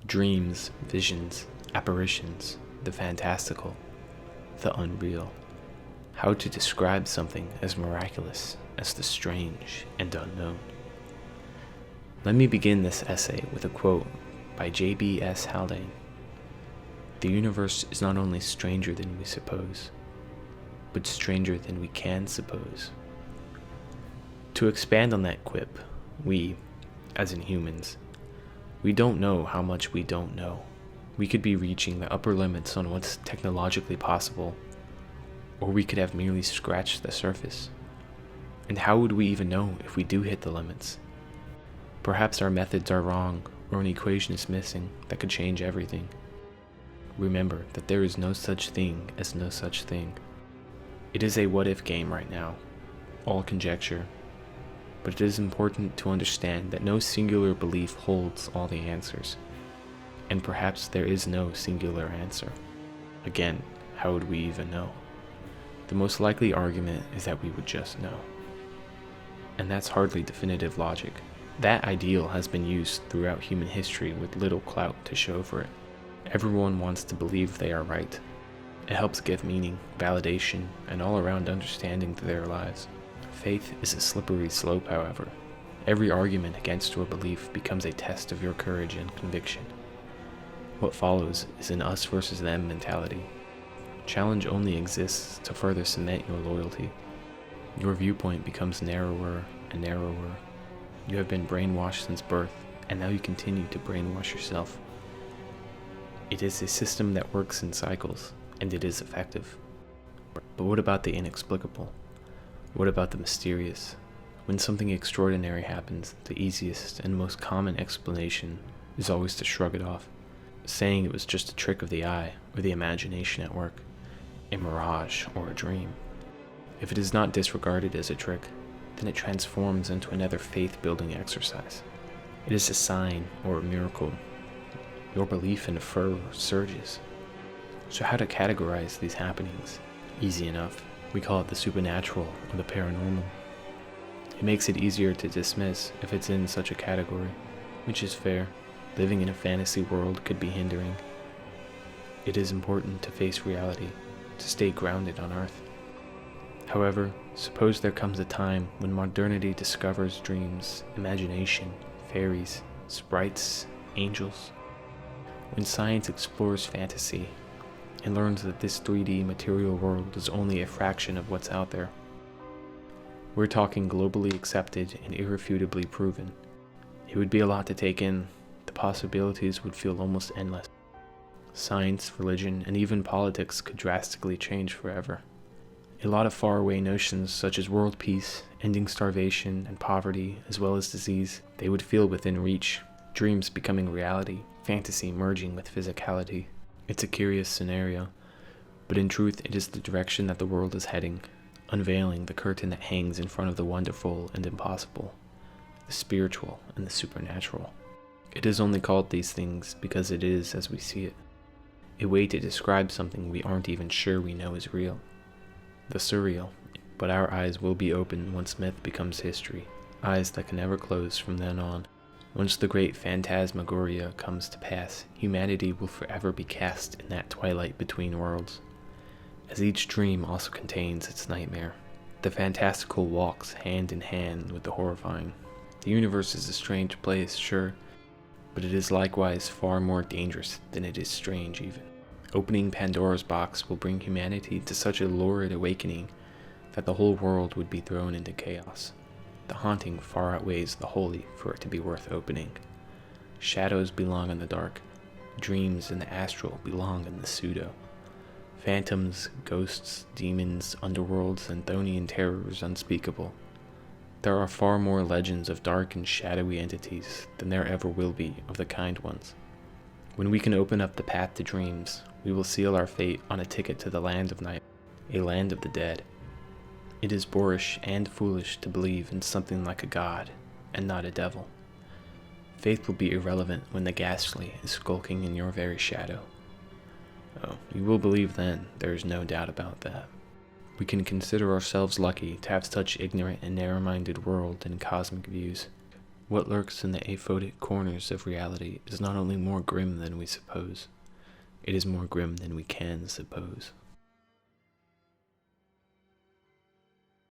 Dreams, visions, apparitions, the fantastical, the unreal. How to describe something as miraculous as the strange and unknown. Let me begin this essay with a quote by J.B.S. Haldane. The universe is not only stranger than we suppose, but stranger than we can suppose. To expand on that quip, we, as in humans, we don't know how much we don't know. We could be reaching the upper limits on what's technologically possible, or we could have merely scratched the surface. And how would we even know if we do hit the limits? Perhaps our methods are wrong, or an equation is missing that could change everything. Remember that there is no such thing as no such thing. It is a what-if game right now, all conjecture, but it is important to understand that no singular belief holds all the answers, and perhaps there is no singular answer. Again, how would we even know? The most likely argument is that we would just know. And that's hardly definitive logic. That ideal has been used throughout human history with little clout to show for it. Everyone wants to believe they are right. It helps give meaning, validation, and all-around understanding to their lives. Faith is a slippery slope, however. Every argument against your belief becomes a test of your courage and conviction. What follows is an us versus them mentality. Challenge only exists to further cement your loyalty. Your viewpoint becomes narrower and narrower. You have been brainwashed since birth, and now you continue to brainwash yourself. It is a system that works in cycles, and it is effective. But what about the inexplicable? What about the mysterious? When something extraordinary happens, the easiest and most common explanation is always to shrug it off, saying it was just a trick of the eye or the imagination at work, a mirage or a dream. If it is not disregarded as a trick, then it transforms into another faith-building exercise. It is a sign or a miracle. Your belief in a fervor surges. So how to categorize these happenings? Easy enough. We call it the supernatural or the paranormal. It makes it easier to dismiss if it's in such a category, which is fair. Living in a fantasy world could be hindering. It is important to face reality, to stay grounded on Earth. However, suppose there comes a time when modernity discovers dreams, imagination, fairies, sprites, angels. When science explores fantasy and learns that this 3D material world is only a fraction of what's out there. We're talking globally accepted and irrefutably proven. It would be a lot to take in. The possibilities would feel almost endless. Science, religion, and even politics could drastically change forever. A lot of faraway notions such as world peace, ending starvation and poverty, as well as disease, they would feel within reach. Dreams becoming reality, fantasy merging with physicality. It's a curious scenario, but in truth it is the direction that the world is heading, unveiling the curtain that hangs in front of the wonderful and impossible, the spiritual and the supernatural. It is only called these things because it is as we see it, a way to describe something we aren't even sure we know is real, the surreal. But our eyes will be open once myth becomes history, eyes that can never close from then on. Once the great Phantasmagoria comes to pass, humanity will forever be cast in that twilight between worlds, as each dream also contains its nightmare. The fantastical walks hand in hand with the horrifying. The universe is a strange place, sure, but it is likewise far more dangerous than it is strange even. Opening Pandora's box will bring humanity to such a lurid awakening that the whole world would be thrown into chaos. The haunting far outweighs the holy for it to be worth opening. Shadows belong in the dark. Dreams in the astral belong in the pseudo. Phantoms, ghosts, demons, underworlds, and Chthonian terrors unspeakable. There are far more legends of dark and shadowy entities than there ever will be of the kind ones. When we can open up the path to dreams, we will seal our fate on a ticket to the land of night, a land of the dead. It is boorish and foolish to believe in something like a god, and not a devil. Faith will be irrelevant when the ghastly is skulking in your very shadow. Oh, you will believe then, there is no doubt about that. We can consider ourselves lucky to have such ignorant and narrow-minded world and cosmic views. What lurks in the aphotic corners of reality is not only more grim than we suppose, it is more grim than we can suppose.